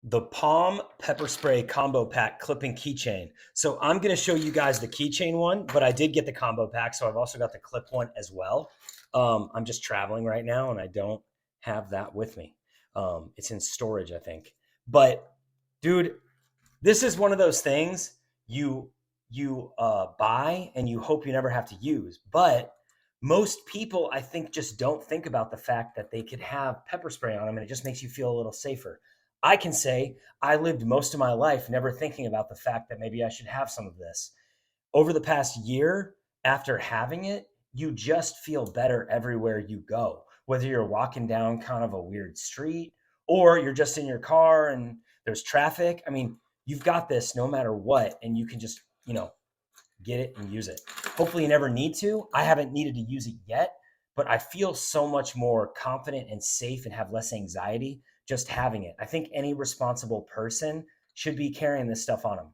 the POM pepper spray combo pack clipping keychain. So I'm going to show you guys the keychain one, but I did get the combo pack. So I've also got the clip one as well. I'm just traveling right now and I don't have that with me. It's in storage, I think. But dude, this is one of those things you buy and you hope you never have to use. But most people, I think, just don't think about the fact that they could have pepper spray on them, and it just makes you feel a little safer. I can say I lived most of my life never thinking about the fact that maybe I should have some of this. Over the past year, after having it, you just feel better everywhere you go. Whether you're walking down kind of a weird street or you're just in your car and there's traffic. I mean, you've got this no matter what, and you can just, get it and use it. Hopefully, you never need to. I haven't needed to use it yet, but I feel so much more confident and safe and have less anxiety just having it. I think any responsible person should be carrying this stuff on them.